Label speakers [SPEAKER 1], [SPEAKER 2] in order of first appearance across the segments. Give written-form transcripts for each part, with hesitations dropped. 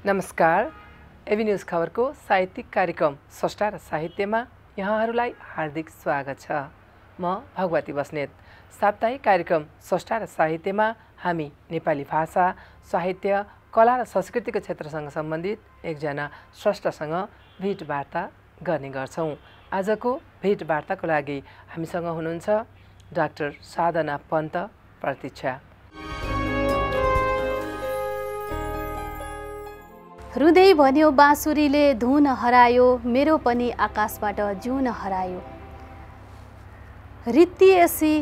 [SPEAKER 1] नमस्कार। AB news खबरको साहित्यिक कार्यक्रम स्रष्टा र साहित्यमा यहाँहरूलाई हार्दिक स्वागत छ। म भगवती बस्नेत। साप्ताहिक कार्यक्रम स्रष्टा र साहित्यमा हामी नेपाली भाषा, साहित्य, कला र संस्कृतिको क्षेत्रसँग सम्बन्धित एकजना स्रष्टासँग भेटवार्ता गर्ने गर्छौं। आजको भेटवार्ताको लागि हामीसँग हुनुहुन्छ डाक्टर साधना पन्त प्रतीक्षा।
[SPEAKER 2] हृदय भन्यो बाँसुरीले धुन हरायो, मेरो पनि आकाशबाट जुन हरायो। रित्तिएसी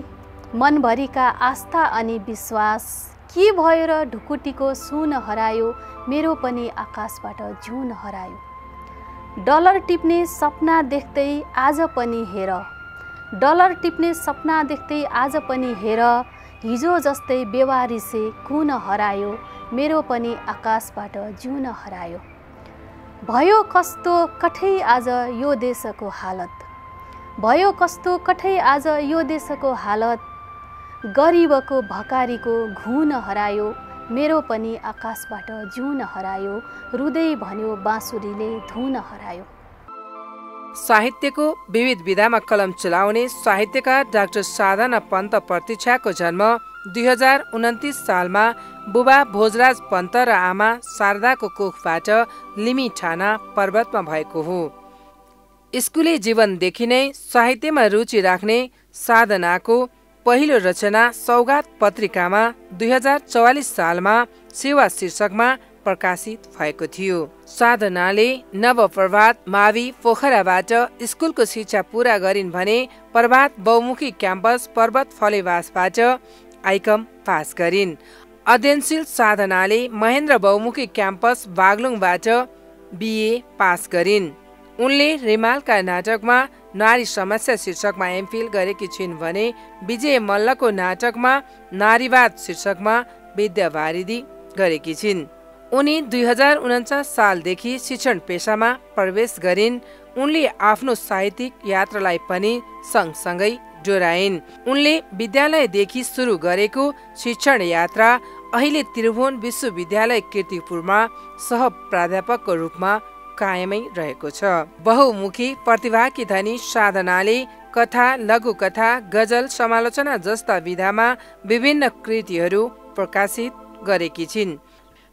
[SPEAKER 2] मनभरिका आस्था अनि विश्वास, के भयो र ढुकुटीको सुन हरायो, मेरो पनि आकाशबाट जुन हरायो। डलर टिप्ने सपना देख्दै आज पनि हेर, डलर टिप्ने सपना देख्दै आज पनि हेर, हिजो जस्तै बेवारिसे कुन हरायो, मेरो पनि आकाशबाट जुन हरायो। भयो कस्तो कठै आज यो देशको हालत, भयो कस्तो कठै आज यो देशको हालत, गरिबको भकारीको घुन हरायो, मेरो पनि आकाशबाट जुन हरायो। हृदय भन्यो बाँसुरीले धुन हरायो।
[SPEAKER 1] साहित्यको विविध विधामा कलम चलाउने साहित्यकार डाक्टर साधना पन्त प्रतीक्षाको जन्म 2029 सालमा बुबा भोजराज पन्त र आमा शारदाको कोखबाट लिमी ठाना पर्वतमा भएको हो। स्कुले जीवनदेखि नै साहित्यमा रुचि राख्ने साधनाको पहिलो रचना सौगात पत्रिकामा 2044 सालमा सेवा शीर्षकमा प्रकाशित भएको थियो। साधनाले नवप्रभात मावि पोखराबाट स्कुलको शिक्षा पूरा गरिन् भने प्रभात बहुमुखी क्याम्पस पर्वत फलेवासबाट आइकम पास गरिन्। अध्ययनशील साधनाले महेन्द्र बहुमुखी क्याम्पस बागलुङबाट बिए पास गरिन्। उनले रिमालका नाटकमा नारी समस्या शीर्षकमा एमफिल गरेकी छिन् भने विजय मल्लको नाटकमा नारीवाद शीर्षकमा विद्यावारिधि गरेकी छिन्। उनी 2049 सालदेखि शिक्षण पेशामा प्रवेश गरिन्। उनले आफ्नो साहित्यिक यात्रालाई पनि सँगसँगै जोडाइन्। उनले विद्यालयदेखि सुरु गरेको शिक्षण यात्रा अहिले त्रिभुवन विश्वविद्यालय कीर्तिपुरमा सह प्राध्यापकको रूपमा कायमै रहेको छ। बहुमुखी प्रतिभाकी धनी साधनाले कथा, लघुकथा, गजल, समालोचना जस्ता विधामा विभिन्न कृतिहरू प्रकाशित गरेकी छिन्।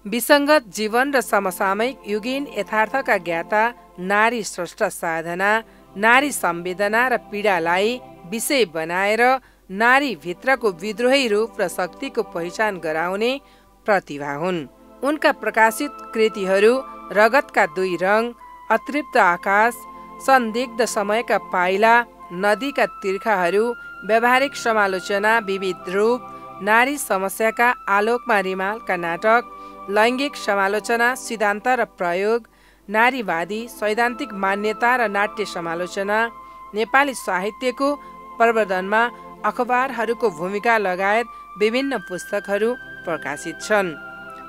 [SPEAKER 1] विसङ्गत जीवन र समसामयिक युगीन यथार्थका ज्ञाता नारी स्रष्टा साधना नारी संवेदना र पीडालाई विषय बनाएर नारी भित्रको विद्रोही रूप र शक्तिको पहिचान गराउने प्रतिभा हुन्। उनका प्रकाशित कृतिहरू रगतका दुई रङ, अतृप्त आकाश, संदिग्ध समयका पाइला, नदीका तिर्खाहरू, व्यावहारिक समालोचना, विविध रूप, नारी समस्याका आलोकमा रिमालका नाटक, लैङ्गिक समालोचना, सिद्धान्त र प्रयोग, नारीवादी सैद्धान्तिक मान्यता र नाट्य समालोचना, नेपाली साहित्यको प्रवर्धनमा अखबारहरूको भूमिका लगायत विभिन्न पुस्तकहरू प्रकाशित छन्।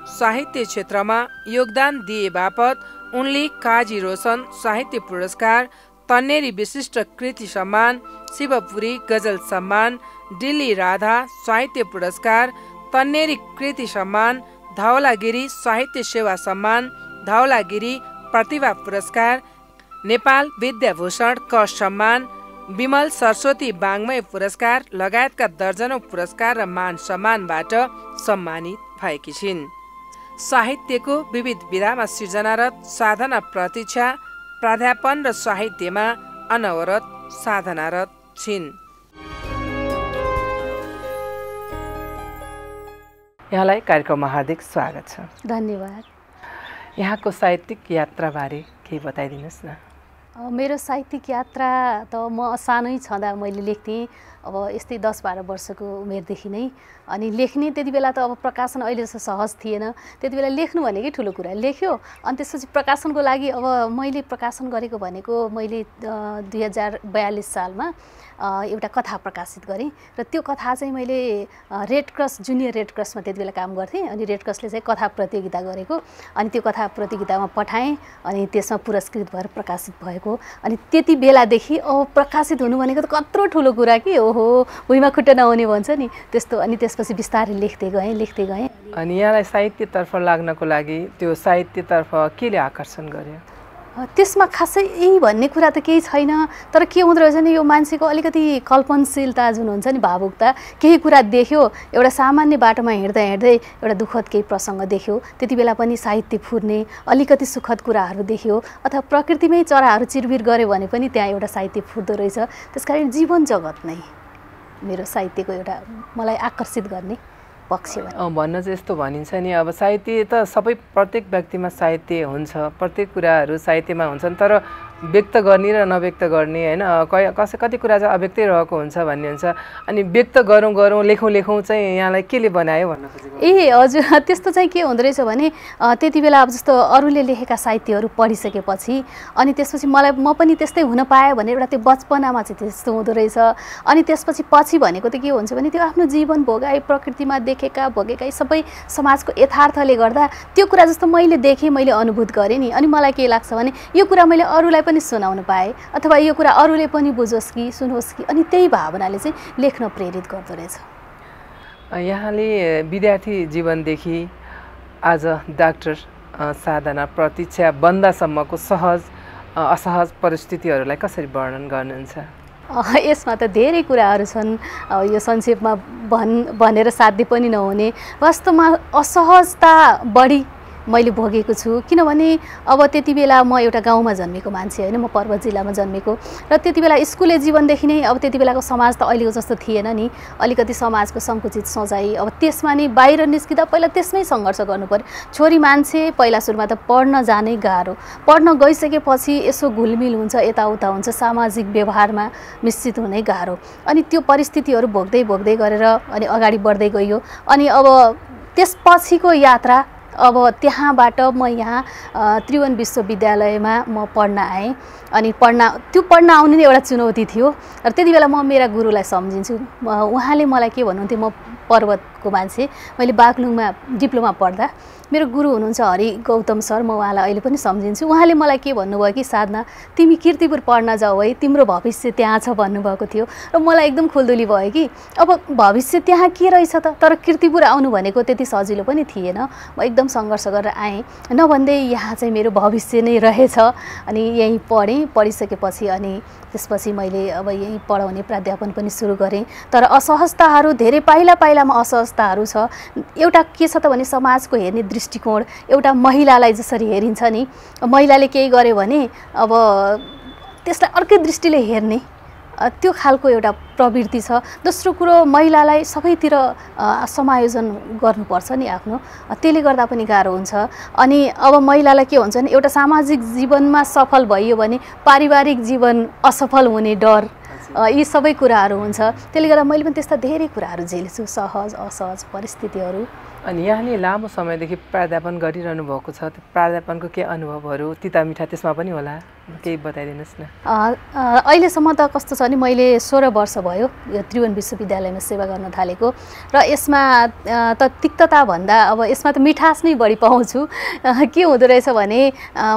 [SPEAKER 1] साहित्य क्षेत्रमा योगदान दिए बापत उनले काजी रोशन साहित्य पुरस्कार, तन्नेरी विशिष्ट कृति सम्मान, शिवपुरी गजल सम्मान, दिल्ली राधा साहित्य पुरस्कार, तन्नेरी कृति सम्मान, धवलागिरी साहित्य सेवा सम्मान, धवलागिरी प्रतिभा पुरस्कार, नेपाल विद्याभूषण क सम्मान, विमल सरस्वती वाङ्मय पुरस्कार लगायतका दर्जनौं पुरस्कार र मान सम्मानबाट सम्मानित भएकी छिन्। साहित्यको विविध विधामा सृजनारत साधना प्रतीक्षा प्राध्यापन र साहित्यमा अनवरत साधनारत छिन्। यहाँलाई कार्यक्रममा हार्दिक स्वागत छ।
[SPEAKER 2] धन्यवाद।
[SPEAKER 1] यहाँको साहित्यिक यात्राबारे केही बताइदिनुहोस् न।
[SPEAKER 2] मेरो साहित्यिक यात्रा त म सानै छँदा मैले लेख्थेँ। अब यस्तै 10-12 वर्षको उमेरदेखि नै अनि लेख्ने त्यति बेला त अब प्रकाशन अहिले जस्तो सहज थिएन। त्यति बेला लेख्नु भनेकै ठुलो कुरा, लेख्यो अनि त्यसपछि प्रकाशनको लागि अब मैले प्रकाशन गरेको भनेको मैले 2042 सालमा एउटा कथा प्रकाशित गरेँ र त्यो कथा चाहिँ मैले रेड क्रस जुनियर रेड क्रसमा त्यति बेला काम गर्थेँ अनि रेड क्रसले चाहिँ कथा प्रतियोगिता गरेको अनि त्यो कथा प्रतियोगितामा पठाएँ अनि त्यसमा पुरस्कृत भएर प्रकाशित भएको भएको अनि त्यति बेलादेखि प्रकाशित हुनु भनेको त कत्रो ठुलो कुरा कि ओहो भुइँमा खुट्टा नहुने भन्छ नि त्यस्तो अनि त्यसपछि बिस्तारै लेख्दै गएँ
[SPEAKER 1] अनि यहाँलाई साहित्यतर्फ लाग्नको लागि त्यो साहित्यतर्फ केले आकर्षण गर्यो
[SPEAKER 2] त्यसमा खासै यही भन्ने कुरा त केही छैन तर के हुँदो रहेछ नि यो मान्छेको अलिकति कल्पनशीलता जुन हुन्छ नि भावुकता केही कुरा देख्यो एउटा सामान्य बाटोमा हिँड्दै एउटा दुःखद केही प्रसङ्ग देख्यो त्यति बेला पनि साहित्य फुर्ने अलिकति सुखद कुराहरू देख्यो अथवा प्रकृतिमै चराहरू चिरबिर गऱ्यो भने पनि त्यहाँ एउटा साहित्य फुर्दो रहेछ त्यसकारण जीवन जगत नै मेरो साहित्यको एउटा मलाई आकर्षित गर्ने पक्ष
[SPEAKER 1] भन्न चाहिँ यस्तो भनिन्छ नि अब साहित्य त सबै प्रत्येक व्यक्तिमा साहित्य हुन्छ प्रत्येक कुराहरू साहित्यमा हुन्छन् तर व्यक्त गर्ने र नव्यक्त गर्ने हैन कति कुरा चाहिँ अव्यक्तै रहेको हुन्छ भन्ने हुन्छ अनि व्यक्त गरौँ लेखौँ चाहिँ यहाँलाई केले बनायो भन्न खोजेको
[SPEAKER 2] हजुर त्यस्तो चाहिँ के हुँदो रहेछ भने त्यति बेला अब जस्तो अरूले लेखेका साहित्यहरू पढिसकेपछि अनि त्यसपछि म पनि त्यस्तै हुन पाएँ भने एउटा त्यो बचपनामा चाहिँ त्यस्तो हुँदो रहेछ अनि त्यसपछि भनेको त के हुन्छ भने त्यो आफ्नो जीवन भोगाई प्रकृतिमा भोगेका सबै समाजको यथार्थले गर्दा त्यो कुरा जस्तो मैले देखेँ मैले अनुभूत गरेँ नि अनि मलाई के लाग्छ भने यो कुरा मैले अरूलाई पनि सुनाउन पाएँ अथवा यो कुरा अरूले पनि बुझोस् कि सुनोस् कि अनि त्यही भावनाले चाहिँ लेख्न प्रेरित गर्दो रहेछ
[SPEAKER 1] यहाँले विद्यार्थी जीवनदेखि आज डाक्टर साधना प्रतीक्षा बन्दासम्मको सहज असहज परिस्थितिहरूलाई कसरी वर्णन गर्नुहुन्छ
[SPEAKER 2] यसमा त धेरै कुराहरू छन् यो संक्षेपमा भनेर साध्य पनि नहुने वास्तवमा असहजता बढी मैले भोगेको छु किनभने अब त्यति बेला म एउटा गाउँमा जन्मेको मान्छे होइन म पर्वत जिल्लामा जन्मेको र त्यति बेला स्कुले जीवनदेखि नै अब त्यति बेलाको समाज त अहिलेको जस्तो थिएन नि अलिकति समाजको सङ्कुचित सोचाइ अब त्यसमा नि बाहिर निस्किँदा पहिला त्यसमै सङ्घर्ष गर्नु पर्यो छोरी मान्छे पहिला सुरुमा त पढ्न जानै गाह्रो पढ्न गइसकेपछि यसो घुलमिल हुन्छ यताउता हुन्छ सामाजिक व्यवहारमा मिश्रित हुनै गाह्रो अनि त्यो परिस्थितिहरू भोग्दै गरेर अनि अगाडि बढ्दै गइयो अनि अब त्यसपछिको यात्रा अब त्यहाँबाट म यहाँ त्रिभुवन विश्वविद्यालयमा म पढ्न आएँ अनि पढ्न आउनु नै एउटा चुनौती थियो र त्यति बेला म मेरा गुरुलाई सम्झिन्छु उहाँले मलाई के भन्नुहुन्थ्यो म पर्वतको मान्छे मैले बागलुङमा डिप्लोमा पढ्दा मेरो गुरु हुनुहुन्छ हरि गौतम सर म उहाँलाई अहिले पनि सम्झिन्छु उहाँले मलाई के भन्नुभयो कि साधना तिमी कीर्तिपुर पढ्न जाऊ है तिम्रो भविष्य त्यहाँ छ भन्नुभएको थियो र मलाई एकदम खुल्दुली भयो कि अब भविष्य त्यहाँ के रहेछ त तर कीर्तिपुर आउनु भनेको त्यति सजिलो पनि थिएन म एकदम सङ्घर्ष गरेर आएँ नभन्दै यहाँ चाहिँ मेरो भविष्य नै रहेछ अनि यहीँ पढिसकेपछि अनि त्यसपछि मैले अब यहीँ पढाउने प्राध्यापन पनि सुरु गरेँ तर असहजताहरू धेरै पाइलामा असहजताहरू छ एउटा के छ त भने समाजको हेर्ने दृष्टिकोण एउटा महिलालाई जसरी हेरिन्छ नि महिलाले केही गर्यो भने अब त्यसलाई अर्कै दृष्टिले हेर्ने त्यो खालको एउटा प्रवृत्ति छ दोस्रो कुरो महिलालाई सबैतिर समायोजन गर्नुपर्छ नि आफ्नो त्यसले गर्दा पनि गाह्रो हुन्छ अनि अब महिलालाई के हुन्छ भने एउटा सामाजिक जीवनमा सफल भइयो भने पारिवारिक जीवन असफल हुने डर यी सबै कुराहरू हुन्छ त्यसले गर्दा मैले पनि त्यस्ता धेरै कुराहरू झेलेछु सहज असहज परिस्थितिहरू
[SPEAKER 1] अनि यहाँले लामो समयदेखि प्राध्यापन गरिरहनु भएको छ त्यो प्राध्यापनको के अनुभवहरू तिता मिठा त्यसमा पनि होला केही बताइदिनुहोस् न
[SPEAKER 2] अहिलेसम्म त कस्तो छ नि मैले 16 वर्ष भयो यो त्रिभुवन विश्वविद्यालयमा सेवा गर्न थालेको र यसमा त तिक्तता भन्दा अब यसमा त मिठास नै बढी पाउँछु के हुँदो रहेछ भने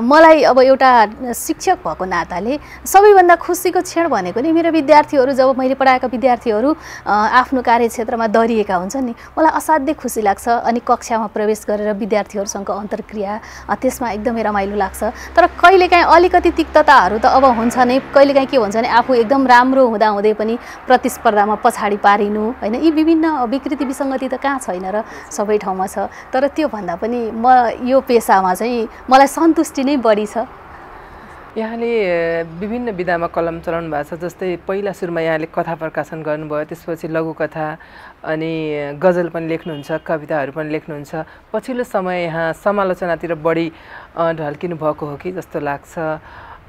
[SPEAKER 2] मलाई अब एउटा शिक्षक भएको नाताले सबैभन्दा खुसीको क्षण भनेको नि मेरो विद्यार्थीहरू जब मैले पढाएका विद्यार्थीहरू आफ्नो कार्यक्षेत्रमा दरिएका हुन्छन् नि मलाई असाध्यै खुसी लाग्छ अनि कक्षामा प्रवेश गरेर विद्यार्थीहरूसँग अन्तर्क्रिया त्यसमा एकदमै रमाइलो लाग्छ तर कहिलेकाहीँ अलिकति तिक्तताहरू त अब हुन्छ नै कहिलेकाहीँ के हुन्छ भने आफू एकदम राम्रो हुँदै पनि प्रतिस्पर्धामा पछाडि पारिनु हैन यी विभिन्न विकृति विसङ्गति त कहाँ छैन र सबै ठाउँमा छ तर त्यो भन्दा पनि म यो पेसामा चाहिँ मलाई सन्तुष्टि नै बढी छ
[SPEAKER 1] यहाँले विभिन्न विधामा कलम चलाउनु भएको छ जस्तै पहिला सुरुमा यहाँले कथा प्रकाशन गर्नुभयो त्यसपछि लघुकथा अनि गजल पनि लेख्नुहुन्छ कविताहरू पनि लेख्नुहुन्छ पछिल्लो समय यहाँ समालोचनातिर बढी ढल्किनु भएको हो कि जस्तो लाग्छ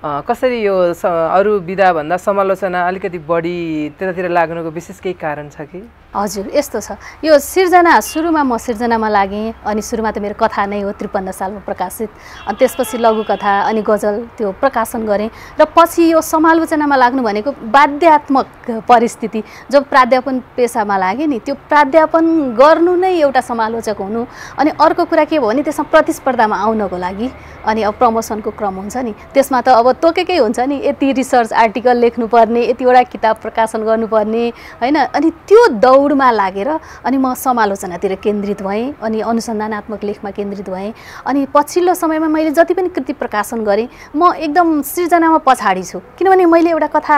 [SPEAKER 1] कसरी यो अरू विधाभन्दा समालोचना अलिकति बढी त्यतातिर लाग्नुको विशेष केही कारण छ कि
[SPEAKER 2] हजुर यस्तो छ यो सुरुमा म सिर्जनामा लागेँ अनि सुरुमा त मेरो कथा नै हो 53 सालमा प्रकाशित अनि त्यसपछि लघुकथा अनि गजल त्यो प्रकाशन गरेँ र पछि यो समालोचनामा लाग्नु भनेको बाध्यात्मक परिस्थिति जब प्राध्यापन पेसामा लागेँ नि त्यो प्राध्यापन गर्नु नै एउटा समालोचक हुनु अनि अर्को कुरा के भयो भने त्यसमा प्रतिस्पर्धामा आउनको लागि अनि अब प्रमोसनको क्रम हुन्छ नि त्यसमा त अब तोकेकै हुन्छ नि, यति रिसर्च आर्टिकल लेख्नुपर्ने, यतिवटा किताब प्रकाशन गर्नुपर्ने होइन। अनि त्यो दौडमा लागेर अनि म समालोचनातिर केन्द्रित भएँ, अनि अनुसन्धानात्मक लेखमा केन्द्रित भएँ। अनि पछिल्लो समयमा मैले जति पनि कृति प्रकाशन गरेँ म एकदम सृजनामा पछाडि छु, किनभने मैले एउटा कथा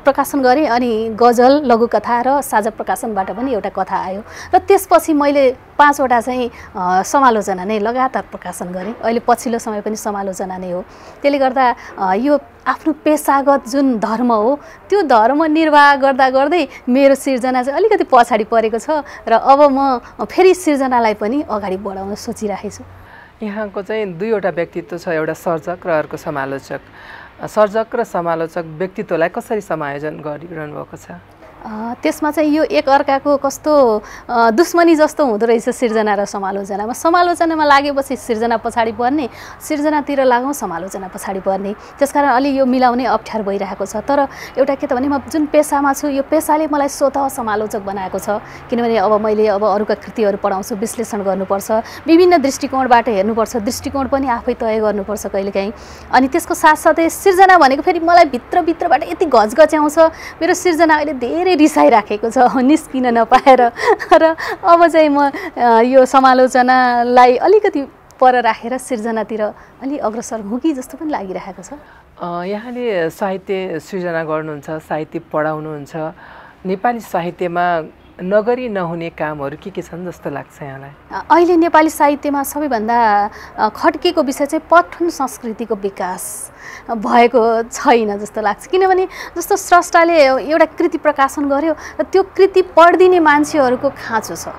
[SPEAKER 2] प्रकाशन गरेँ, अनि गजल, लघुकथा र साझा प्रकाशनबाट पनि एउटा कथा आयो, र त्यसपछि मैले 5 वटा चाहिँ समालोचना नै लगातार प्रकाशन गरेँ। अहिले पछिल्लो समय पनि समालोचना नै हो। त्यसले गर्दा यो आफ्नो पेसागत जुन धर्म हो त्यो धर्म निर्वाह गर्दा गर्दै मेरो सिर्जना चाहिँ अलिकति पछाडि परेको छ, र अब म फेरि सिर्जनालाई पनि अगाडि बढाउन सोचिरहेको छु।
[SPEAKER 1] यहाँको चाहिँ 2वटा व्यक्तित्व छ, एउटा सर्जक र अर्को समालोचक। सर्जक र समालोचक व्यक्तित्वलाई कसरी समायोजन गरिरहनु भएको छ?
[SPEAKER 2] त्यसमा चाहिँ यो एक अर्काको कस्तो दुश्मनी जस्तो हुँदो रहेछ सिर्जना र समालोचनामा। समालोचनामा लागेपछि सिर्जना पछाडि पर्ने, सिर्जनातिर लागौँ समालोचना पछाडि पर्ने, त्यसकारण अलि यो मिलाउने अप्ठ्यारो भइरहेको छ। तर एउटा के त भने म जुन पेसामा छु यो पेसाले मलाई स्वतः समालोचक बनाएको छ, किनभने अब मैले अरूका कृतिहरू पढाउँछु, विश्लेषण गर्नुपर्छ, विभिन्न दृष्टिकोणबाट हेर्नुपर्छ, दृष्टिकोण पनि आफै तय गर्नुपर्छ कहिलेकाहीँ। अनि त्यसको साथसाथै सिर्जना भनेको फेरि मलाई भित्रभित्रबाट यति घचघच्याउँछ, मेरो सिर्जना अहिले धेरै रिसाइराखेको छ निस्किन नपाएर, र अब चाहिँ म यो समालोचनालाई अलिकति पर राखेर सिर्जनातिर अलि अग्रसर हुँ कि जस्तो पनि लागिरहेको छ।
[SPEAKER 1] यहाँले साहित्य सृजना गर्नुहुन्छ, साहित्य पढाउनुहुन्छ, नेपाली साहित्यमा नगरी नहुने कामहरू के छन् जस्तो लाग्छ यहाँलाई?
[SPEAKER 2] अहिले नेपाली साहित्यमा सबैभन्दा खड्केको विषय चाहिँ पठन संस्कृतिको विकास भएको छैन जस्तो लाग्छ। किनभने जस्तो स्रष्टाले एउटा कृति प्रकाशन गर्यो र त्यो कृति पढिदिने मान्छेहरूको खाँचो छ,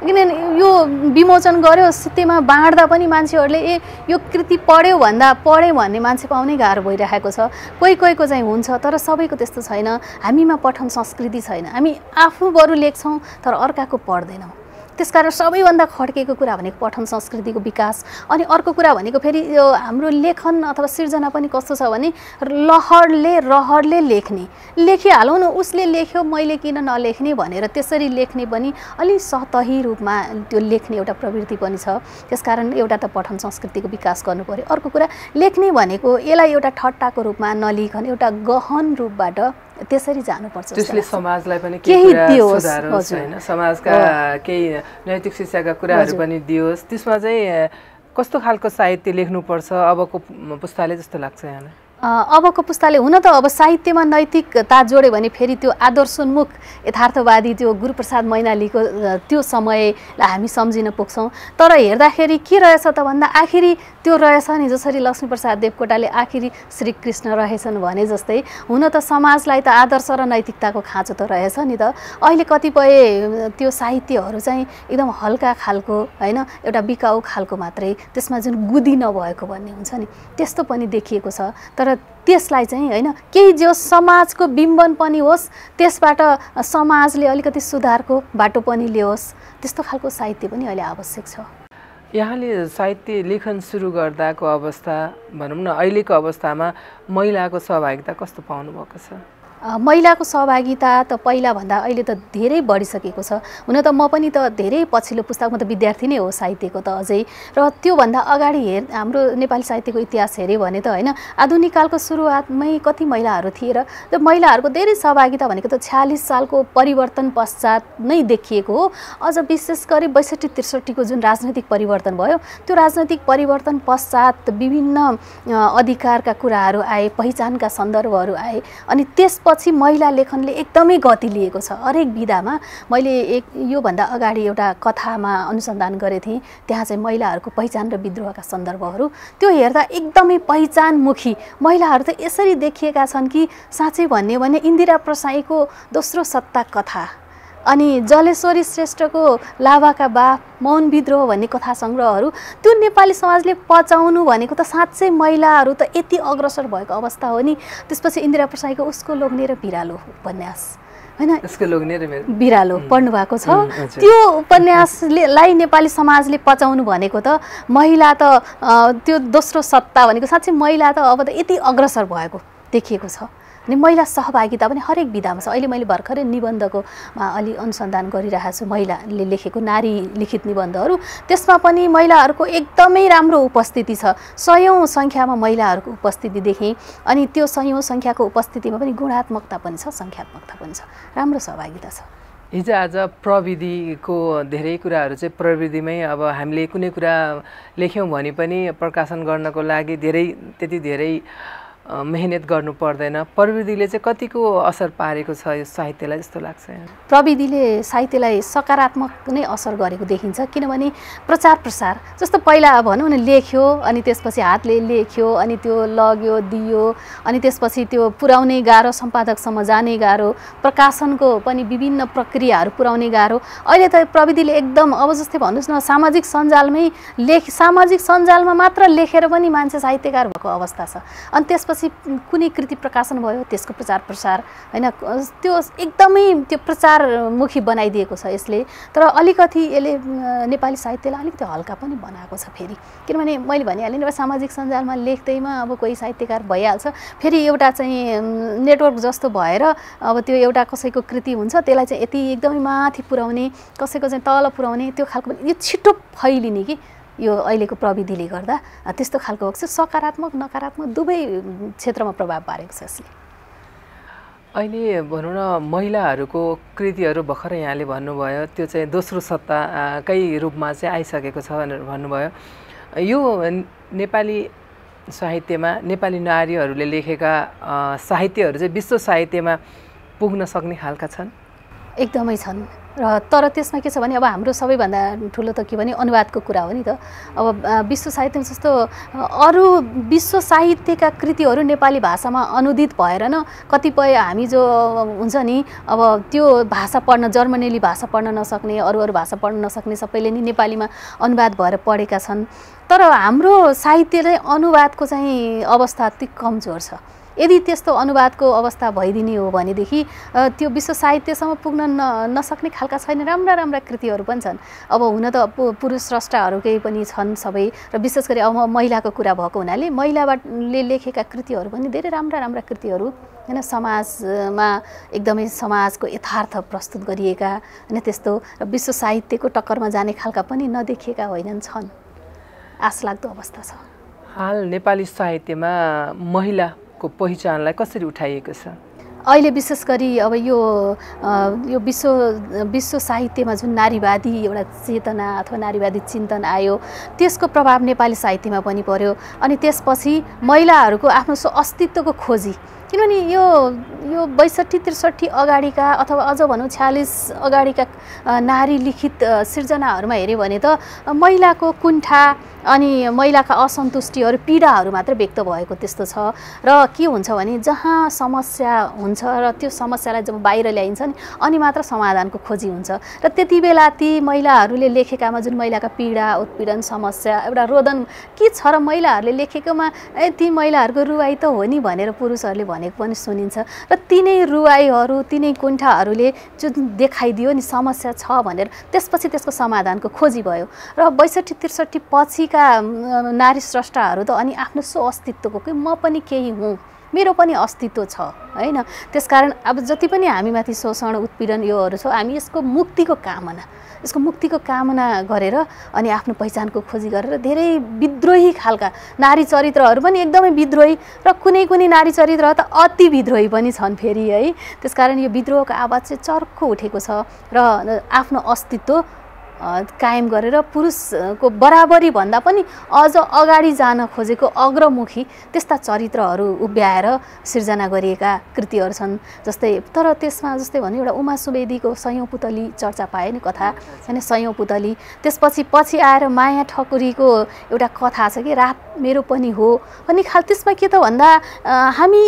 [SPEAKER 2] किनभने यो विमोचन गर्यो त्यसमा बाँड्दा पनि मान्छेहरूले यो कृति पढ्यो भन्ने मान्छे पाउनै गाह्रो भइरहेको छ। कोहीको चाहिँ हुन्छ, तर सबैको त्यस्तो छैन। हामीमा पठन संस्कृति छैन, हामी आफू बरु लेख्छौँ तर अर्काको पढ्दैनौँ। त्यसकारण सबैभन्दा खड्केको कुरा भनेको पठन संस्कृतिको विकास। अनि अर्को कुरा भनेको फेरि यो हाम्रो लेखन अथवा सिर्जना पनि कस्तो छ भने रहरले लेख्ने, लेखिहालौँ न, उसले लेख्यो मैले किन नलेख्ने भनेर त्यसरी लेख्ने पनि अलि सतही रूपमा त्यो लेख्ने एउटा प्रवृत्ति पनि छ। त्यसकारण एउटा त पठन संस्कृतिको विकास गर्नु पर्यो। अर्को कुरा लेख्ने भनेको यसलाई एउटा ठट्टाको रूपमा नलिखन एउटा गहन रूपबाट त्यसरी जानुपर्छ।
[SPEAKER 1] त्यसले समाजलाई पनि केही सुधारोस् हैन, समाजका केही नैतिक शिक्षाका कुराहरू पनि दियोस्। त्यसमा चाहिँ कस्तो खालको साहित्य लेख्नुपर्छ अबको पुस्ताले जस्तो लाग्छ यहाँलाई?
[SPEAKER 2] अबको पुस्ताले हुन त अब साहित्यमा नैतिकता जोड्यो भने फेरि त्यो आदर्शोन्मुख यथार्थवादी त्यो गुरुप्रसाद मैनालीको त्यो समयलाई हामी सम्झिन पुग्छौँ। तर हेर्दाखेरि के रहेछ त भन्दा आखिरी त्यो रहेछ नि, जसरी लक्ष्मीप्रसाद देवकोटाले आखिरी श्रीकृष्ण रहेछन् भने जस्तै हुन त समाजलाई त आदर्श र नैतिकताको खाँचो त रहेछ नि त। अहिले कतिपय त्यो साहित्यहरू चाहिँ एकदम हल्का खालको होइन, एउटा बिकाउ खालको मात्रै, त्यसमा जुन गुदी नभएको भन्ने हुन्छ नि त्यस्तो पनि देखिएको छ। तर त्यसलाई चाहिँ होइन केही जो समाजको बिम्बन पनि होस्, त्यसबाट समाजले अलिकति सुधारको बाटो पनि ल्याओस्, त्यस्तो खालको साहित्य पनि अहिले आवश्यक छ।
[SPEAKER 1] यहाँले साहित्य लेखन सुरु गर्दाको अवस्था भनौँ न, अहिलेको अवस्थामा महिलाको सहभागिता कस्तो पाउनु भएको छ?
[SPEAKER 2] महिलाको सहभागिता त पहिलाभन्दा अहिले त धेरै बढिसकेको छ। हुन त म पनि त धेरै पछिल्लो पुस्ताको, म त विद्यार्थी नै हो साहित्यको त अझै, र त्योभन्दा अगाडि हाम्रो नेपाली साहित्यको इतिहास हेऱ्यो भने त होइन आधुनिक कालको सुरुवातमै कति महिलाहरू थिए, र त्यो महिलाहरूको धेरै सहभागिता भनेको त 46 सालको परिवर्तन पश्चात नै देखिएको हो। अझ विशेष गरी 62-63 को जुन राजनैतिक परिवर्तन भयो, त्यो राजनैतिक परिवर्तन पश्चात विभिन्न अधिकारका कुराहरू आए, पहिचानका सन्दर्भहरू आए, अनि त्यसपछि महिला लेखनले एकदमै गति लिएको छ। हरेक विधामा मैले योभन्दा अगाडि एउटा कथामा अनुसन्धान गरेको थिएँ, त्यहाँ चाहिँ महिलाहरूको पहिचान र विद्रोहका सन्दर्भहरू त्यो हेर्दा एकदमै पहिचानमुखी महिलाहरू त यसरी देखिएका छन् कि साँच्चै भन्ने भने इन्दिरा प्रसाईको दोस्रो सत्ता कथा अनि जलेश्वरी श्रेष्ठको लाभाका बाप मौन विद्रोह भन्ने कथा सङ्ग्रहहरू त्यो नेपाली समाजले पचाउनु भनेको त साँच्चै महिलाहरू त यति अग्रसर भएको अवस्था हो नि। त्यसपछि इन्दिरा प्रसाईको उसको लोग्ने र बिरालो उपन्यास होइन,
[SPEAKER 1] उसको लोग्ने र
[SPEAKER 2] बिरालो पढ्नु भएको छ। त्यो उपन्यासलाई नेपाली समाजले पचाउनु भनेको त महिला त त्यो दोस्रो सत्ता भनेको साँच्चै महिला त अब त यति अग्रसर भएको देखिएको छ। अनि महिला सहभागिता पनि हरेक विधामा छ। अहिले मैले भर्खरै निबन्धकोमा अलि अनुसन्धान गरिरहेको छु, महिलाले लेखेको नारी लिखित निबन्धहरू, त्यसमा पनि महिलाहरूको एकदमै राम्रो उपस्थिति छ। सयौँ सङ्ख्यामा महिलाहरूको उपस्थिति देखेँ। अनि त्यो सयौँ सङ्ख्याको उपस्थितिमा पनि गुणात्मकता पनि छ, सङ्ख्यात्मकता पनि छ, राम्रो सहभागिता छ।
[SPEAKER 1] हिजोआज प्रविधिको धेरै कुराहरू चाहिँ प्रविधिमै अब हामीले कुनै कुरा लेख्यौँ भने पनि प्रकाशन गर्नको लागि त्यति धेरै मेहनत गर्नु पर्दैन। प्रविधिले चाहिँ कतिको असर पारेको छ यो साहित्यलाई जस्तो लाग्छ?
[SPEAKER 2] प्रविधिले साहित्यलाई सकारात्मक नै असर गरेको देखिन्छ। किनभने प्रचार प्रसार जस्तो पहिला भनौँ न लेख्यो अनि त्यसपछि हातले लेख्यो अनि त्यो लग्यो दियो अनि त्यसपछि त्यो पुर्याउने गाह्रो, सम्पादकसम्म जाने गाह्रो, प्रकाशनको पनि विभिन्न प्रक्रियाहरू पुर्याउने गाह्रो। अहिले त प्रविधिले एकदम अब जस्तै भन्नुहोस् न सामाजिक सञ्जालमा मात्र लेखेर पनि मान्छे साहित्यकार भएको अवस्था छ। अनि त्यसपछि कुनै कृति प्रकाशन भयो त्यसको प्रचार प्रसार हैन त्यो एकदमै त्यो प्रचारमुखी बनाइदिएको छ यसले। तर अलिकति यसले नेपाली साहित्यलाई अलिकति हल्का पनि बनाएको छ फेरि। किनभने मैले भनिहालेँ नि सामाजिक सञ्जालमा लेख्दैमा अब कोही साहित्यकार भइहाल्छ, फेरि एउटा चाहिँ नेटवर्क जस्तो भएर अब त्यो एउटा कसैको कृति हुन्छ त्यसलाई चाहिँ यति एकदमै माथि पुर्याउने, कसैको चाहिँ तल पुर्याउने, त्यो खालको यो छिटो फैलिने कि यो अहिलेको प्रविधिले गर्दा त्यस्तो खालको भएको छ। सकारात्मक नकारात्मक दुवै क्षेत्रमा प्रभाव पारेको छ यसले।
[SPEAKER 1] अहिले भनौँ न महिलाहरूको कृतिहरू भर्खरै यहाँले भन्नुभयो त्यो चाहिँ दोस्रो सत्ताकै रूपमा चाहिँ आइसकेको छ भनेर भन्नुभयो। यो नेपाली साहित्यमा नेपाली नारीहरूले लेखेका साहित्यहरू चाहिँ विश्व साहित्यमा पुग्न सक्ने खालका छन्?
[SPEAKER 2] एकदमै छन्। तर त्यसमा के छ भने अब हाम्रो सबैभन्दा ठुलो त के भने अनुवादको कुरा हो नि त। अब विश्व साहित्य जस्तो अरू विश्व साहित्यका कृतिहरू नेपाली भाषामा अनुदित भएर न कतिपय हामी जो हुन्छ नि अब त्यो भाषा पढ्न, जर्मनेली भाषा पढ्न नसक्ने, अरू भाषा पढ्न नसक्ने सबैले नि नेपालीमा अनुवाद भएर पढेका छन्। तर हाम्रो साहित्यले अनुवादको चाहिँ अवस्था अति कमजोर छ। यदि त्यस्तो अनुवादको अवस्था भइदिने हो भनेदेखि त्यो विश्व साहित्यसम्म पुग्न नसक्ने खालका छैन। राम्रा कृतिहरू पनि छन्। अब हुन त पुरुष स्रष्टाहरूकै पनि छन् सबै, र विशेष गरी अब महिलाको कुरा भएको हुनाले महिलाले लेखेका कृतिहरू पनि धेरै राम्रा कृतिहरू हैन, समाजमा एकदमै समाजको यथार्थ प्रस्तुत गरिएका हैन, त्यस्तो र विश्व साहित्यको टक्करमा जाने खालका पनि नदेखिएका होइनन्, छन्। आशलाग्दो अवस्था छ।
[SPEAKER 1] हाल नेपाली साहित्यमा महिला को पहिचानलाई कसरी उठाइएको छ?
[SPEAKER 2] अहिले विशेष गरी अब यो विश्व साहित्यमा जुन नारीवादी एउटा चेतना अथवा नारीवादी चिन्तन आयो त्यसको प्रभाव नेपाली साहित्यमा पनि पर्यो। अनि त्यसपछि महिलाहरूको आफ्नो अस्तित्वको खोजी, किनभने यो 62-63 अगाडिका अथवा अझ भनौँ 46 अगाडिका नारी लिखित सिर्जनाहरूमा हेऱ्यो भने त महिलाको कुण्ठा अनि महिलाका असन्तुष्टिहरू, पीडाहरू मात्र व्यक्त भएको त्यस्तो छ। र के हुन्छ भने जहाँ समस्या हुन्छ र त्यो समस्यालाई जब बाहिर ल्याइन्छ नि अनि मात्र समाधानको खोजी हुन्छ। र त्यति बेला ती महिलाहरूले लेखेकामा जुन महिलाका पीडा, उत्पीडन, समस्या, एउटा रोदन के छ र महिलाहरूले लेखेकोमा ती महिलाहरूको रुवाई त हो नि भनेर पुरुषहरूले भनेको पनि सुनिन्छ। र तिनै रुवाईहरू, तिनै कुण्ठाहरूले जुन देखाइदियो नि समस्या छ भनेर, त्यसपछि त्यसको समाधानको खोजी भयो। र 62-63 पछि नारी स्रष्टाहरू त अनि आफ्नो अस्तित्वको कि म पनि केही हुँ, मेरो पनि अस्तित्व छ हैन। त्यसकारण अब जति पनि हामीमाथि शोषण, उत्पीडन योहरू छ, हामी यसको मुक्तिको कामना गरेर अनि आफ्नो पहिचानको खोजी गरेर धेरै विद्रोही खालका नारी चरित्रहरू पनि एकदमै विद्रोही र कुनै नारी चरित्र त अति विद्रोही पनि छन् फेरि है। त्यसकारण यो विद्रोहको आवाज चाहिँ चर्को उठेको छ र आफ्नो अस्तित्व कायम गरेर पुरुषको बराबरी भन्दा पनि अझ अगाडि जान खोजेको अग्रमुखी त्यस्ता चरित्रहरू उभ्याएर सिर्जना गरिएका कृतिहरू छन्। तर त्यसमा जस्तै भन्यो एउटा उमा सुवेदीको सयौँ पुतली चर्चा पाए नि कथा हैन, सयौँ पुतली। त्यसपछि आएर माया ठकुरीको एउटा कथा छ कि रात मेरो पनि हो भन्ने खाल। त्यसमा के त भन्दा हामी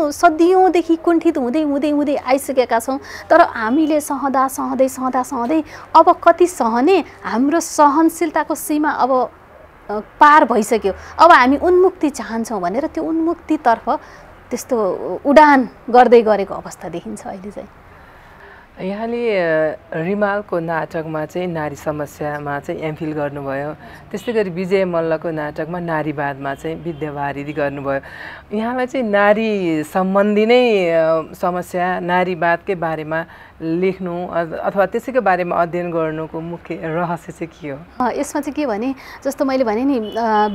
[SPEAKER 2] सदियौँदेखि कुण्ठित हुँदै आइसकेका छौँ। तर हामीले सहँदै अब कति सहने, हाम्रो सहनशीलताको सीमा अब पार भइसक्यो। अब हामी उन्मुक्ति चाहन्छौँ भनेर त्यो उन्मुक्तितर्फ त्यस्तो उडान गर्दै गरेको अवस्था देखिन्छ अहिले चाहिँ।
[SPEAKER 1] यहाँले रिमालको नाटकमा चाहिँ नारी समस्यामा चाहिँ एमफिल गर्नुभयो, त्यस्तै गरी विजय मल्लको नाटकमा नारीवादमा चाहिँ विद्यावारिधि गर्नुभयो। यहाँलाई चाहिँ नारी सम्बन्धी नै समस्या, नारीवादकै बारेमा लेख्नु अथवा त्यसैको बारेमा अध्ययन गर्नुको मुख्य रहस्य चाहिँ के हो?
[SPEAKER 2] यसमा चाहिँ के भने, जस्तो मैले भने नि,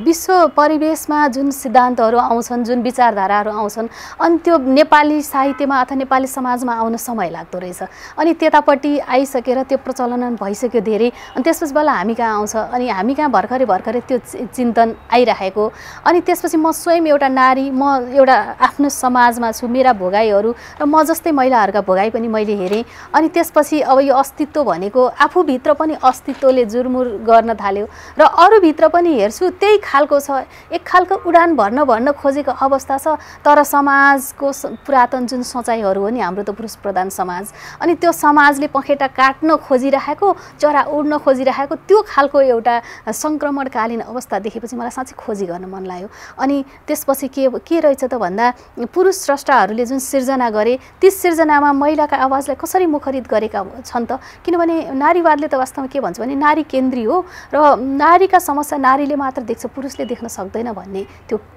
[SPEAKER 2] विश्व परिवेशमा जुन सिद्धान्तहरू आउँछन्, जुन विचारधाराहरू आउँछन्, अनि त्यो नेपाली साहित्यमा अथवा नेपाली समाजमा आउन समय लाग्दो रहेछ। अनि त्यतापट्टि आइसकेर त्यो प्रचलन भइसक्यो धेरै, अनि त्यसपछि बल्ल हामी कहाँ आउँछ, अनि हामी कहाँ भर्खरै त्यो चिन्तन आइरहेको। अनि त्यसपछि म स्वयं एउटा नारी, म एउटा आफ्नो समाजमा छु, मेरा भोगाइहरू र म जस्तै महिलाहरूका भोगाइ पनि मैले हेरेँ। अनि त्यसपछि अब यो अस्तित्व भनेको आफूभित्र पनि अस्तित्वले जुरमुर गर्न थाल्यो र अरूभित्र पनि हेर्छु त्यही खालको छ, एक खालको उडान भर्न खोजेको अवस्था छ। तर समाजको पुरातन जुन सोचाइहरू हो नि, हाम्रो त पुरुष प्रधान समाज, अनि त्यो समाजले पखेटा काट्न खोजिरहेको, चरा उड्न खोजिरहेको त्यो खालको एउटा सङ्क्रमणकालीन अवस्था देखेपछि मलाई साँच्चै खोजी गर्न मन लाग्यो। अनि त्यसपछि के रहेछ त भन्दा, पुरुष स्रष्टाहरूले जुन सिर्जना गरे, ती सिर्जनामा महिलाका आवाजलाई कसरी मुखरित गरेका छन् त? किनभने नारीवादले त वास्तवमा के भन्छ भने नारी केन्द्री हो र नारीका समस्या नारीले मात्र देख्छ, पुरुषले देख्न सक्दैन भन्ने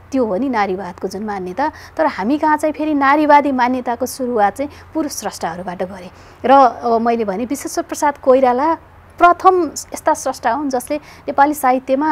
[SPEAKER 2] त्यो हो नि नारीवादको जुन मान्यता। तर हामी कहाँ चाहिँ फेरि नारीवादी मान्यताको सुरुवात चाहिँ पुरुष स्रष्टाहरूबाट गरे। र मैले भने विश्वेश्वर प्रसाद कोइराला प्रथम यस्ता स्रष्टा हुन् जसले नेपाली साहित्यमा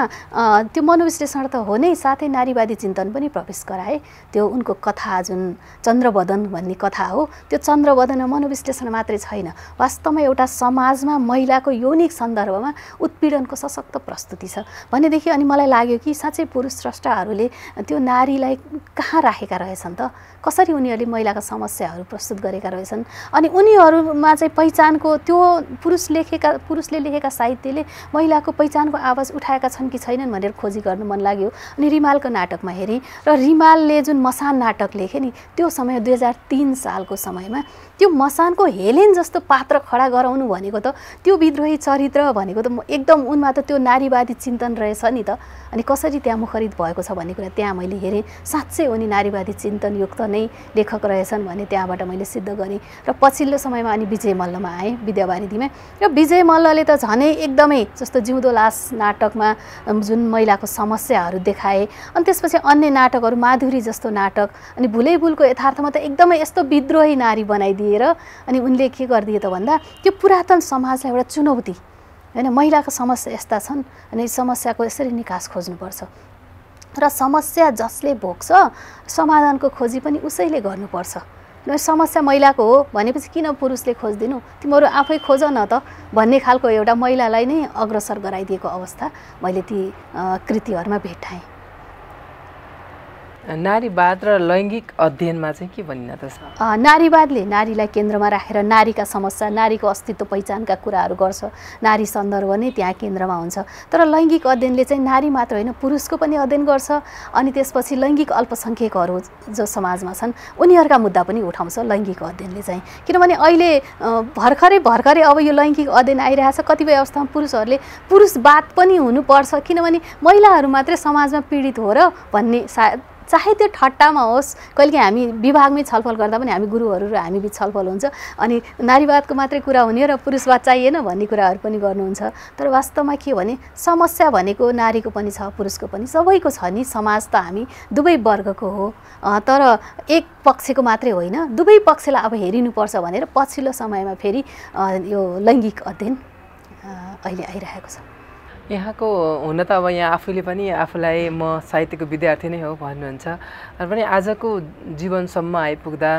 [SPEAKER 2] त्यो मनोविश्लेषण त हो नै, साथै नारीवादी चिन्तन पनि प्रवेश गराए। त्यो उनको कथा जुन चन्द्रवदन भन्ने कथा हो, त्यो चन्द्रवदन मनोविश्लेषण मात्रै छैन, वास्तवमा एउटा समाजमा महिलाको यौनिक सन्दर्भमा उत्पीडनको सशक्त प्रस्तुति छ भनेदेखि अनि मलाई लाग्यो कि साँच्चै पुरुष स्रष्टाहरूले त्यो नारीलाई कहाँ राखेका रहेछन् त, कसरी उनीहरूले महिलाका समस्याहरू प्रस्तुत गरेका रहेछन्। अनि उनीहरूमा चाहिँ पहिचानको त्यो पुरुषले लेखेका साहित्यले महिलाको पहिचानको आवाज उठाएका छन् कि छैनन् भनेर खोजी गर्न मन लाग्यो। अनि रिमालको नाटकमा हेरेँ र रिमालले जुन मसान नाटक लेखे नि, त्यो समय 2003 सालको समयमा त्यो मसानको हेलेन जस्तो पात्र खडा गराउनु भनेको त, त्यो विद्रोही चरित्र भनेको त एकदम उनमा त त्यो नारीवादी चिन्तन रहेछ नि त। अनि कसरी त्यहाँ मुखरित भएको छ भन्ने कुरा त्यहाँ मैले हेरेँ, साँच्चै उनी नारीवादी चिन्तन युक्त नै लेखक रहेछन् भन्ने त्यहाँबाट मैले सिद्ध गरेँ। र पछिल्लो समयमा अनि विजय मल्लमा आएँ विद्यावारिधीमा, र विजय मल्लले त झनै एकदमै जस्तो जिउँदो लास नाटकमा जुन महिलाको समस्याहरू देखाए, अनि त्यसपछि अन्य नाटकहरू माधुरी जस्तो नाटक, अनि भुलै भुलको यथार्थमा त एकदमै यस्तो विद्रोही नारी बनाइदिएर अनि उनले के गरिदिए त भन्दा, त्यो पुरातन समाजलाई एउटा चुनौती हैन, महिलाको समस्या यस्ता छन् अनि समस्याको यसरी निकास खोज्नुपर्छ र समस्या जसले भोग्छ समाधानको खोजी पनि उसैले गर्नुपर्छ। समस्या महिलाको हो भनेपछि किन पुरुषले खोज्दिनु, तिमीहरू आफै खोज न त भन्ने खालको एउटा महिलालाई नै अग्रसर गराइदिएको अवस्था मैले ती कृतिहरूमा भेट्टाएँ।
[SPEAKER 1] नारीवाद र लैङ्गिक अध्ययनमा चाहिँ के भनिन्छ त?
[SPEAKER 2] नारीवादले नारीलाई केन्द्रमा राखेर नारीका समस्या, नारीको अस्तित्व पहिचानका कुराहरू गर्छ, नारी सन्दर्भ नै त्यहाँ केन्द्रमा हुन्छ। तर लैङ्गिक अध्ययनले चाहिँ नारी मात्र होइन पुरुषको पनि अध्ययन गर्छ। अनि त्यसपछि लैङ्गिक अल्पसङ्ख्यकहरू जो समाजमा छन् उनीहरूका मुद्दा पनि उठाउँछ लैङ्गिक अध्ययनले चाहिँ। किनभने अहिले भर्खरै अब यो लैङ्गिक अध्ययन आइरहेछ, कतिपय अवस्थामा पुरुषहरूले पुरुषवाद पनि हुनुपर्छ किनभने महिलाहरू मात्रै समाजमा पीडित हो र भन्ने, चाहे त्यो ठट्टामा होस्, कहिलेकाहीँ हामी विभागमै छलफल गर्दा पनि हामी गुरुहरू र हामी बिच छलफल हुन्छ, अनि नारीवादको मात्रै कुरा हुने र पुरुषवाद चाहिएन भन्ने कुराहरू पनि गर्नुहुन्छ। तर वास्तवमा के भने समस्या भनेको नारीको पनि छ, पुरुषको पनि, सबैको छ नि। समाज त हामी दुवै वर्गको हो, तर एक पक्षको मात्रै होइन, दुवै पक्षलाई अब हेरिनुपर्छ भनेर पछिल्लो समयमा फेरि यो लैङ्गिक अध्ययन अहिले आइरहेको छ।
[SPEAKER 1] यहाँको हुन त अब यहाँ आफूले पनि आफूलाई म साहित्यको विद्यार्थी नै हो भन्नुहुन्छ, तर पनि आजको जीवनसम्म आइपुग्दा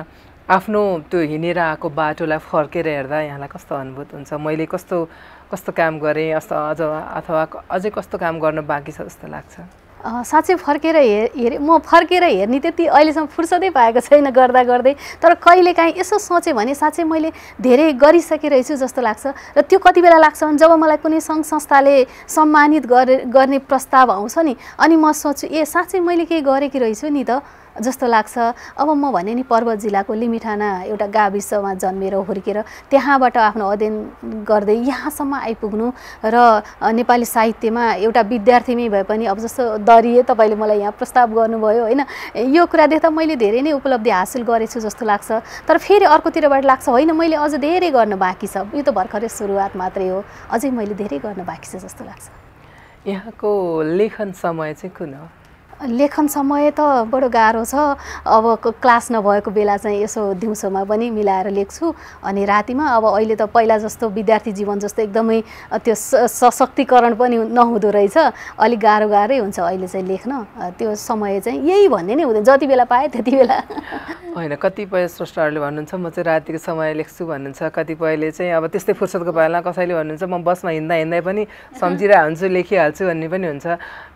[SPEAKER 1] आफ्नो त्यो हिँडेर आएको बाटोलाई फर्केर हेर्दा यहाँलाई कस्तो अनुभूत हुन्छ? मैले कस्तो काम गरेँ अथवा अझै कस्तो काम गर्न बाँकी छ जस्तो लाग्छ?
[SPEAKER 2] साँच्चै म फर्केर हेर्ने त्यति अहिलेसम्म फुर्सदै पाएको छैन गर्दा गर्दै। तर कहिलेकाहीँ यसो सोचेँ भने साँच्चै मैले धेरै गरिसकिरहेछु जस्तो लाग्छ। र त्यो कति बेला लाग्छ भने जब मलाई कुनै सङ्घ संस्थाले सम्मानित गर्ने प्रस्ताव आउँछ नि, अनि म सोच्छु ए साँच्चै मैले केही गरेकी रहेछु नि त, जस्तो लाग्छ। अब म भने नि पर्वत जिल्लाको लिमिठाना एउटा गाविसमा जन्मेर हुर्केर त्यहाँबाट आफ्नो अध्ययन गर्दै यहाँसम्म आइपुग्नु र नेपाली साहित्यमा एउटा विद्यार्थीमै भए पनि अब जस्तो दरिए तपाईँले मलाई यहाँ प्रस्ताव गर्नुभयो होइन, यो कुरा देख्दा मैले धेरै नै उपलब्धि हासिल गरेछु जस्तो लाग्छ। तर फेरि अर्कोतिरबाट लाग्छ होइन मैले अझ धेरै गर्न बाँकी छ, यो त भर्खरै सुरुवात मात्रै हो, अझै मैले धेरै गर्न बाँकी छ जस्तो लाग्छ।
[SPEAKER 1] यहाँको लेखन समय चाहिँ कुन हो?
[SPEAKER 2] लेखन समय त बडो गाह्रो छ। अब क्लास नभएको बेला चाहिँ यसो दिउँसोमा पनि मिलाएर लेख्छु अनि रातिमा अब अहिले त पहिला जस्तो विद्यार्थी जीवन जस्तो एकदमै त्यो सशक्तिकरण पनि नहुँदो रहेछ, अलिक गाह्रै हुन्छ अहिले चाहिँ लेख्न। त्यो समय चाहिँ यही भन्ने नै हुँदैन, जति बेला पाएँ त्यति बेला
[SPEAKER 1] होइन। कतिपय स्रष्टाहरूले भन्नुहुन्छ म चाहिँ रातिको समय लेख्छु भन्नुहुन्छ, कतिपयले चाहिँ अब त्यस्तै फुर्सदको बेलामा कसैले भन्नुहुन्छ म बसमा हिँड्दा पनि सम्झिरहेको हुन्छु लेखिहाल्छु भन्ने पनि हुन्छ।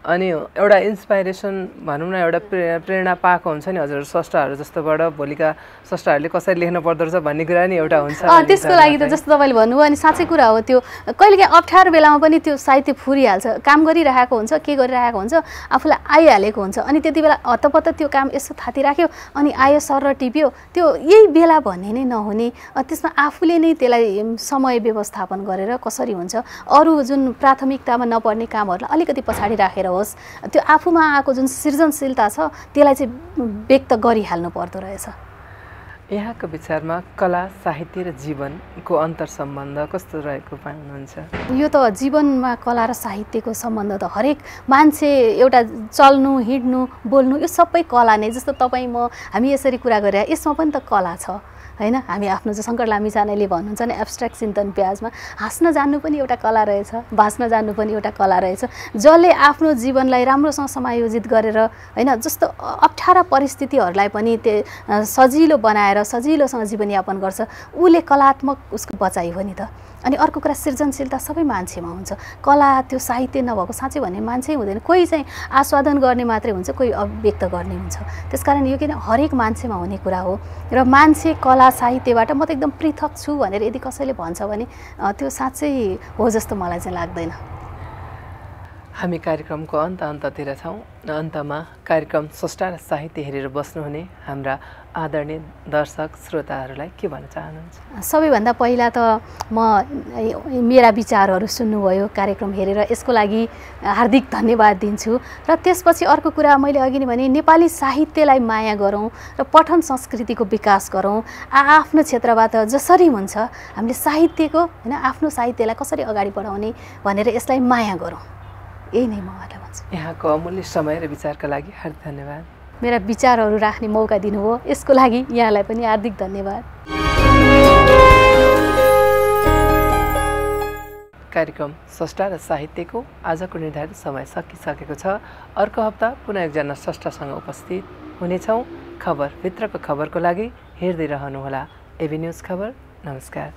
[SPEAKER 1] अनि एउटा इन्सपाइरेसन भनौँ न, एउटा प्रेरणा पाएको हुन्छ नि हजुर स्रष्टाहरू जस्तोबाट, भोलिका स्रष्टाहरूले कसरी लेख्न पर्दो रहेछ भन्ने कुरा नि एउटा हुन्छ।
[SPEAKER 2] त्यसको लागि त जस्तो तपाईँले भन्नुभयो अनि साँच्चै कुरा हो, त्यो कहिलेकाहीँ अप्ठ्यारो बेलामा पनि त्यो साहित्य फुरिहाल्छ। काम गरिरहेको हुन्छ, के गरिरहेको हुन्छ, आफूलाई आइहालेको हुन्छ अनि त्यति बेला हतपत्त त्यो काम यसो थाती राख्यो अनि आयो सर र टिप्यो, त्यो यही बेला भन्ने नै नहुने। त्यसमा आफूले नै त्यसलाई समय व्यवस्थापन गरेर कसरी हुन्छ, अरू जुन प्राथमिकतामा नपर्ने कामहरूलाई अलिकति पछाडि राखेर होस्, त्यो आफूमा आएको जुन सृजनशीलता छ त्यसलाई चाहिँ व्यक्त गरिहाल्नु पर्दो रहेछ।
[SPEAKER 1] यहाँको विचारमा कला साहित्य र जीवनको अन्तर सम्बन्ध कस्तो रहेको पाउनुहुन्छ?
[SPEAKER 2] यो त जीवनमा कला र साहित्यको सम्बन्ध त हरेक मान्छे एउटा चल्नु हिँड्नु बोल्नु यो सबै कला नै। जस्तो तपाईँ म हामी यसरी कुरा गरिरहे यसमा पनि त कला छ होइन। हामी आफ्नो जो शङ्कर लामिछानेले भन्नुहुन्छ नि एब्स्ट्र्याक्ट चिन्तन प्याजमा, हाँस्न जान्नु पनि एउटा कला रहेछ, बाँच्न जान्नु पनि एउटा कला रहेछ। जसले आफ्नो जीवनलाई राम्रोसँग समायोजित गरेर होइन जस्तो अप्ठ्यारा परिस्थितिहरूलाई पनि त्यो सजिलो बनाएर सजिलोसँग जीवनयापन गर्छ, उसले कलात्मक उसको बचाइ हो नि त। अनि अर्को कुरा सृजनशीलता सबै मान्छेमा हुन्छ, कला त्यो साहित्य नभएको साँच्चै भने मान्छे हुँदैन। कोही चाहिँ आस्वादन गर्ने मात्रै हुन्छ, कोही अभिव्यक्त गर्ने हुन्छ। त्यसकारण यो किन हरेक मान्छेमा हुने कुरा हो र मान्छे कला साहित्यबाट म त एकदम पृथक छु भनेर यदि कसैले भन्छ भने त्यो साँच्चै हो जस्तो मलाई चाहिँ लाग्दैन।
[SPEAKER 1] हामी कार्यक्रमको अन्ततिर छौँ। अन्तमा कार्यक्रम स्रष्टा र साहित्य हेरेर बस्नुहुने हाम्रा आदरणीय दर्शक श्रोताहरूलाई के भन्न चाहनुहुन्छ?
[SPEAKER 2] सबैभन्दा पहिला त म मेरा विचारहरू सुन्नुभयो कार्यक्रम हेरेर, यसको लागि हार्दिक धन्यवाद दिन्छु। र त्यसपछि अर्को कुरा मैले अघि नै भने नेपाली साहित्यलाई माया गरौँ र पठन संस्कृतिको विकास गरौँ। आफ्नो क्षेत्रबाट जसरी हुन्छ हामीले साहित्यको होइन आफ्नो साहित्यलाई कसरी अगाडि बढाउने भनेर यसलाई माया गरौँ, यही नै म उहाँलाई भन्छु।
[SPEAKER 1] यहाँको अमूल्य समय र विचारका लागि हार्दिक धन्यवाद।
[SPEAKER 2] मेरा विचारहरू राख्ने मौका दिनुभयो यसको लागि यहाँलाई पनि हार्दिक धन्यवाद।
[SPEAKER 1] कार्यक्रम स्रष्टा र साहित्यको आजको निर्धारित समय सकिसकेको छ। अर्को हप्ता पुनः एकजना स्रष्टासँग उपस्थित हुनेछौँ। खबर भित्रको खबरको लागि हेर्दै रहनुहोला एभी न्युज खबर। नमस्कार।